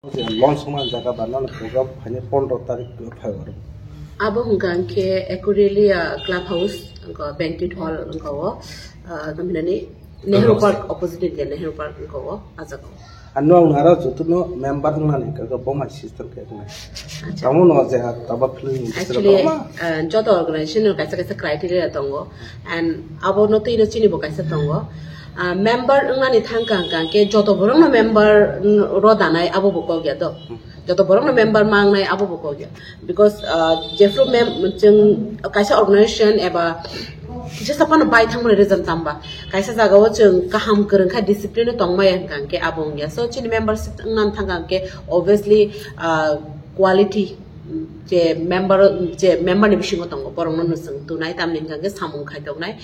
launch man jaga banan program hanya 15 tarik Februari. Abo hungkang ke Ekurelia Clubhouse ko banquet hall ko kaminani Nehru Park opposite je Nehru Park ko ajako. Anu ang nara jutuno member nani kaga boma system ke na. Kamu no jaga tabak film. Actually joto organization no kaisa criteria tongo and abo no tino chini bo kaisa tongo. Member ngani thangkang kang ke joto borong no member rodanai abo boko gya to joto borong no member mangnai abo boko gya because jefro jeng kaisa organization eba just upon bai thang mo reason tamba kaisa jaga wo jeng kaham kereng kha discipline tong mai kang ke abong gya so chini membership ngan thangkang ke obviously quality je member ni bisingo tongo borong no nusung tunai tam ning kang ke samung khai tongnai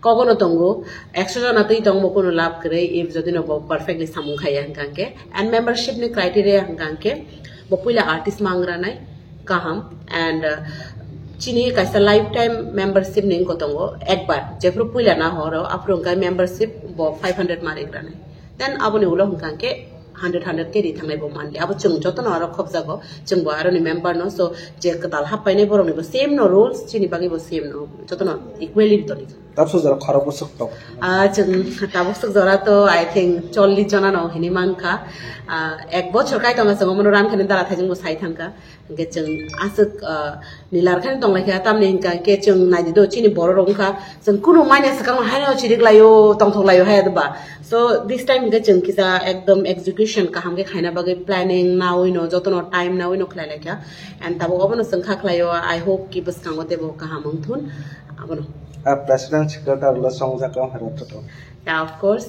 kogono tongo extra na tei tongo kono lab kre if jodi no perfectly samung khai yang kang ke and membership ni criteria kang ke bopuila artist mangra nai kaham and chini kaisa lifetime membership ning ko tongo ekbar jefru puila na horo aprong ka membership bo 500 mari granai then aboni ulo kang ke 100 ke di thangnai bo manli abo chung joto no aro khop jago chung bo aro ni member no so je katal hapai nei borong ni bo same no rules chini bagi bo same no joto no equally to ni tapso jara kharab bosok to chung tabosok jara to I think 40 jona no hini manka ek bochor kai tonga sang mono ram khani dara thajing bo sai thangka ge chung asuk nilar khani tong lai tam ning ka ke chung nai do chini borong kha chung kuno mane sakang haino chirik layo tong thok layo ha ba so this time ge chung kisa ekdom execution ka hamge khaina bage planning now no joto no time now no khlai lakya and tabo obono sangkha khlayo I hope ki bus kangote bo ka hamung thun abono president secretary la songja kam haroto yeah of course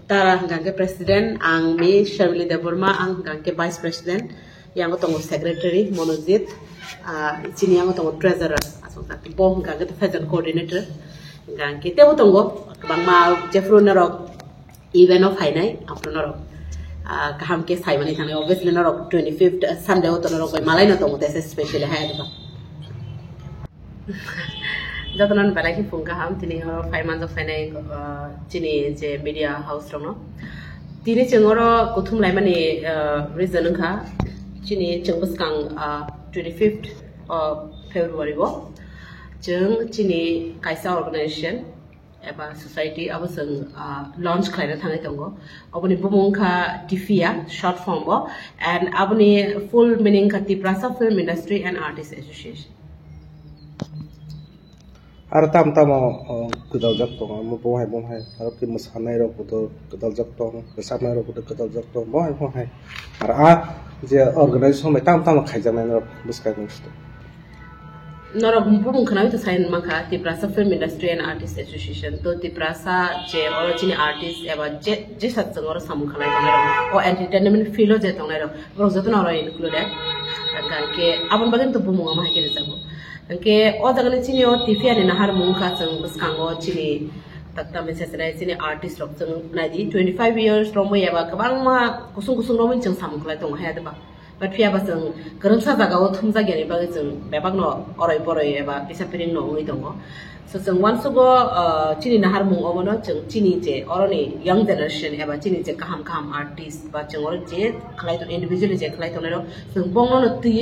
tara hangke president ang mi Sharmili Deborma ang hangke vice president yang tongo secretary Monojit chini yang tongo treasurer asong tak bo hangke federal coordinator hangke tebo tongo bang ma Jeffro narok event of hainai apro narok kaham ke sai mani thane obviously narok 25th Sunday oto narok malai na tongo tese specially hai ba jotonan balaki phungka ham tini horo 5 months of finai chini je media house rong no tini chengoro kuthum lai mani reason kha chini chengbskang 25th February bo jeng chini kaisa organization eba society abusang launch khlaina thangai tongo aboni bumung kha tifia short form bo and aboni full meaning kha Tiprasa Film Industry and Artists Association ar tam kedal jak tong mo bo hai ar ki masanai ro ko kedal jak tong masanai ro ko kedal jak tong bo hai ar je organization me tam khai janai ro buskai nsto noro bumung khana to sign makha Tiprasa Film Industry and Artists Association to Tiprasa je origin artist eba je satsang oro samung khalai tongai ro o entertainment filo je tongai ro bro joto noro included ke abon bagen to bumung ama ke jabo ke o daga chini o tifia ni nahar mungka chung buskango chini takta message rai chini artist rok chung nadi 25 years from yaba kabang ma kusung romin chung samklai tong ha ba but pia ba chung garang sa daga o thumja gani ba chung bebak no oroi poroi eba bisa piring no ngi tongo so chung once go chini nahar mung obono chung chini je oroni young generation eba chini je kaham artist ba chung or je khlai to individually je khlai to nero chung bongno no ti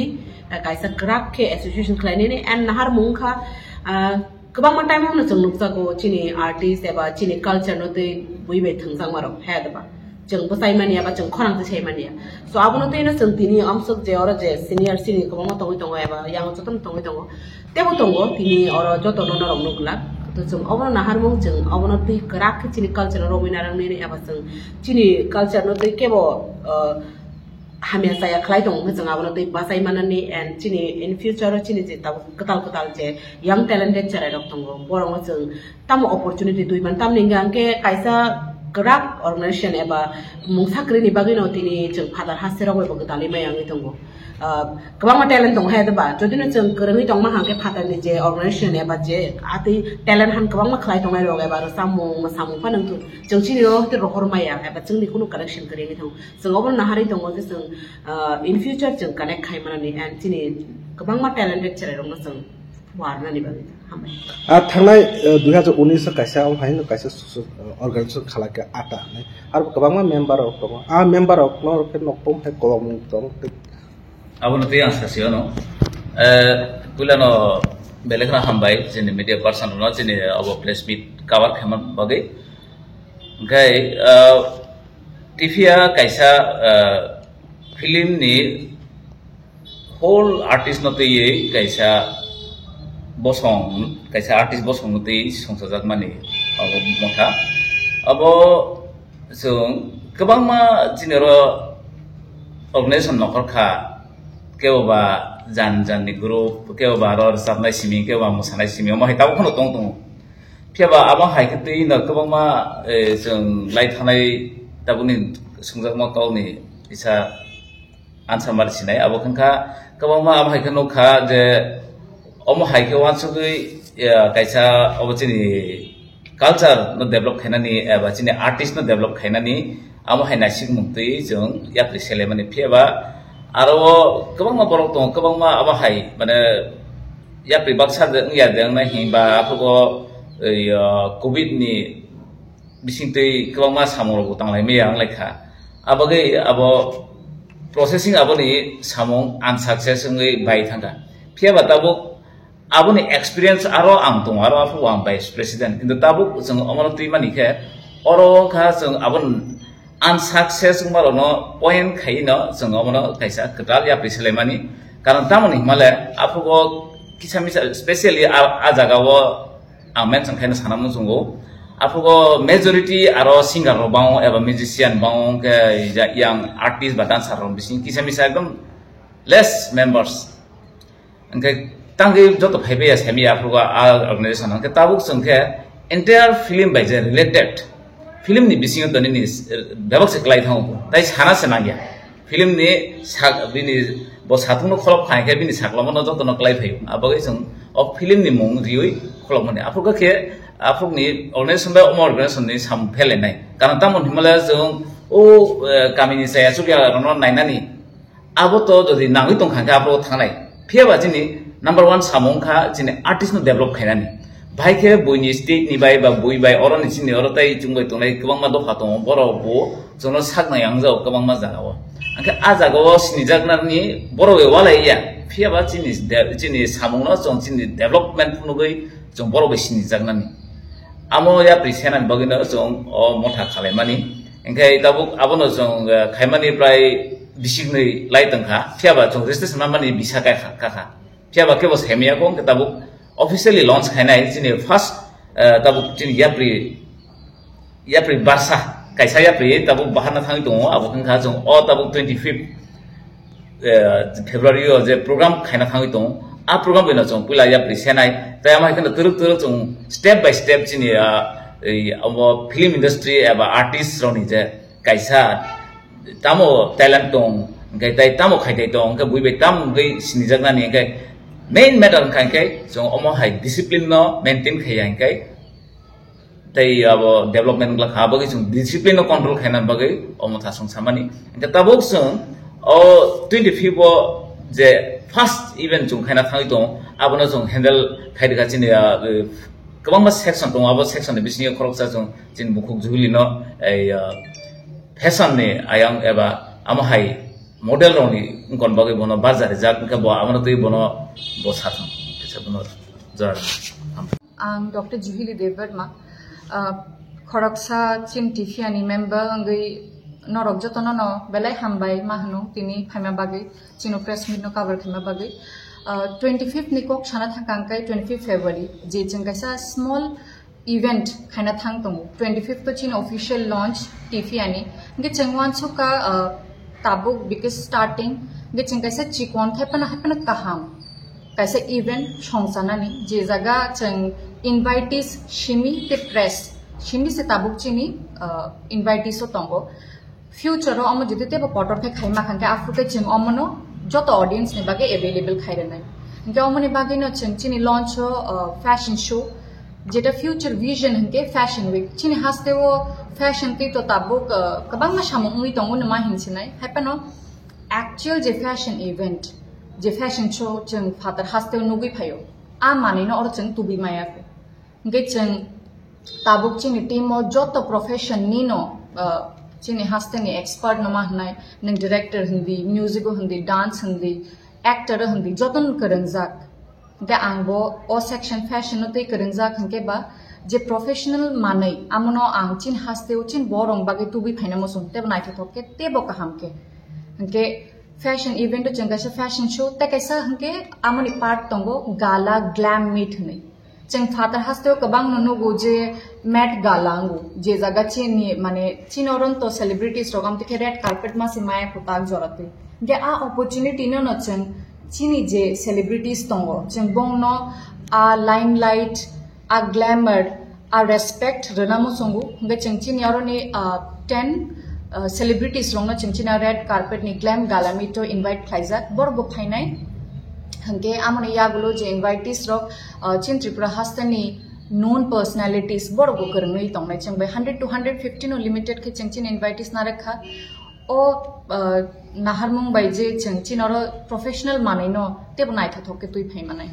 kaisa krak ke association khlaini ni and nahar mungkha kabang ma time no chung nuksa go chini artist eba chini culture no tei buibe thangsang maro head ba chung bosai mania ba chung khorang te chei mania so abono te no chung tini amsok je ora je senior kabang ma tongo eba yang joton tongo tebo tongo tini ora joton no rong nukla to chung abono nahar mung chung abono tei krak ke chini culture ro minarang ni eba chung chini culture no tei kebo hamia saya khlai dong mejang abono tei basai manani and chini in future chini je katal je young talented chara rok tongo borong chung tam opportunity dui man tam ningang ke kaisa krak organization eba mungsakri ni bagino tini chung father hasera go bogdali mayangi tongo kabang talent dong ha ba jodi no chung kerengi tong ma hangke father ni je organization eba je ati talent han kabang ma khlai tong ai ro eba samung panang tu chung chini ro te ro hormaya eba chung ni kuno connection kerengi thong chung obon nahari tongo je chung in future chung connect khai manani and chini kabang ma talented chara rong no chung warna ni bagi hamai थांनाय 2019 kaisa hain kaisa organization khalake ata ar kabangma member ok dong a member ok no ke nokpom he kolom dong abon te yang sasio no kulano belekna hambai jeni media person no jeni abo press meet cover khaman bagai gai tifia kaisa film ni whole artist no te ye kaisa bosong kaisa artist bosong te songsajak mani abo motha abo jong kabangma jinero organization nokor kha keba jan ni group keba ror sabnai simi keba musanai simi mo hai tabu khono tong tong phiaba abo hai ke te na kabangma jong lai thanai tabuni songjak ma kauni isa answer mar sinai abo khangka kabangma abo hai khano kha je omo hai ke wan sugui kaisa obo chini culture no develop khainani aba chini artist no develop khainani amo hai nasik mukti jong yapri selemani phiaba aro kabangma borok tong kabangma abo hai mane yapri baksa ya deng na himba apugo covid ni bisingtei kabangma samoro tanglai me yang lekha abage abo processing aboni samong unsuccess ngai bai thanga phiaba tabuk aboni experience aro ang tong aro afu ang vice president in the tabuk jong amano tui mani ke oro kha jong abon unsuccess maro no point khai no jong amano kaisa ketal ya priselemani karon tamoni male afu go kisamisa especially a jaga wo ang mention khaina sanamu jongo afu go majority aro singer ro bang eba musician bang ke yang artist ba dancer ro bising kisamisa ekdom less members angke tangge joto phaibe ya semi apruga organization ke tabuk sangke entire film by the related film ni bising to ni babak se klai thang tai sana se nangya film ni sak bini bo satung no kholop khai ke bini saklamo no joto no klai phai abagai sung of film ni mung rioi kholop mane apruga ke apuk ni organization ba organization ni sam phele nai karon tamon himalaya jung o kamini saya sukya no nainani abo to jodi nangui tong khangka apro thangnai phiaba jini number 1 samongkha jini artist no develop khainani bai ke boini state ni bai ba boi bai oron ni oro tai chungbai tonai kabangma dofa tong boro bo jono sakna yangjao kabangma jagao angke a jagao sinijak ni boro we walai ya phiaba jini samongno jong jini development phunugui jong boro be sinijak nani amo ya prisenan bagino jong o motha khalaimani angke tabuk abono jong khaimani prai bisiknei laitangkha phiaba jong registration mani bisa ka phiaba ke bos hemia kong ke tabuk officially launch khainai jini first tabuk jini yapri barsa kaisa yapri tabuk bahana thangi dong abo khangkha jong o tabuk 25th February je program khaina thangi dong a program bena jong pula yapri senai tai amai kana turuk jong step by step jini abo film industry aba artist roni je kaisa tamo talent dong ngai tai tamo khaidai dong ke buibe tam ngai sinijak nani ngai main matter kai jong omo hai discipline no maintain khayang kai tai abo development la khaba ge jong discipline no control khaina bagai omo thasong samani ta tabok sung o 25 je first event jong khaina thangi dong abono jong handle khaide ga chini kabang section dong abo section de bisni khoroksa jong jin bukhuk juli no ai fashion ne ayang eba amo hai model roni ngkon bagai bono bazar jak ke bo amano tei bono bo satham kesa bono jar Dr. Juhili Devverma khoroksa chin tifiani member angai norok jotono no belai hambai mahnu tini phaima bagai chino press meet no cover khama bagai 25th nikok chana thangkai 25th February je jengkaisa small event khaina thang tongo 25th to chin official launch tifiani nge chengwan choka tabuk because starting ge chengkaisa chikon thapana kaham kaisa event chongsanani je jaga cheng invitees shimi te press shimi se tabuk chini invitees so tongo future ro amo jidite ba potor the khaima khangka afruke cheng omono joto audience ne bage available khairenai nge omoni bage no cheng chini launch fashion show যেটা future vision হকে fashion week চিনি হাসতেও ফ্যাশন তি তো তাবুক kabang ma samung ui tongun ma hinsinai hapano actual je fashion event je fashion show cheng father hasteo nugui phayo आ माने न और चंग तुबी माया पे गे चंग ताबुक चिनी टीमो जोतो प्रोफेशन नीनो चिनी हस्ते नि एक्सपर्ट नमा हनाय नंग डायरेक्टर हंदी म्यूजिक हंदी डांस हंदी एक्टर हंदी जोतन करंजाक गे आंगो ओ सेक्शन फैशन नो ते करंजाक हंके बा जे प्रोफेशनल माने आमनो आं चिन हस्ते चिन बोरंग बागे तुबी फाइना मसुम ते बनाइ थोके ते बो का हमके हंके फैशन इवेंट चंगा से फैशन शो ते कैसा हंके आमनि पार्ट तंगो गाला ग्लैम मीट हने चंग फादर हस्ते कबांग ननुगो जे मैट गालांगो जे जगह चिनी माने चिनोरन तो सेलिब्रिटीज रोगम ते रेड कार्पेट मा से माय फताक जरते गे आ अपॉर्चुनिटी न चंग चिनी जे सेलिब्रिटीज तंगो चंग बोंग नो आ लाइमलाइट आ ग्लैमर आ रेस्पेक्ट रनामो संगो गे चंग चिन यारो ने 10 सेलिब्रिटीज रोंग चिंचिना रेड कार्पेट नि ग्लैम गालामी तो इनवाइट खाइजा बरगो फाइनाय हंके आमने यागुलो जे इनवाइटीज रोक चिन त्रिपुरा हस्तनी नोन पर्सनालिटीज बरगो करंगै तंगनाय चंग 100 to 150 नो लिमिटेड के चिंचिन इनवाइटीज ना रखा ओ नाहरमुंग बाय जे चिंचिन और प्रोफेशनल माने नो ते बनाइ थथोके तुइ फाइ मानाय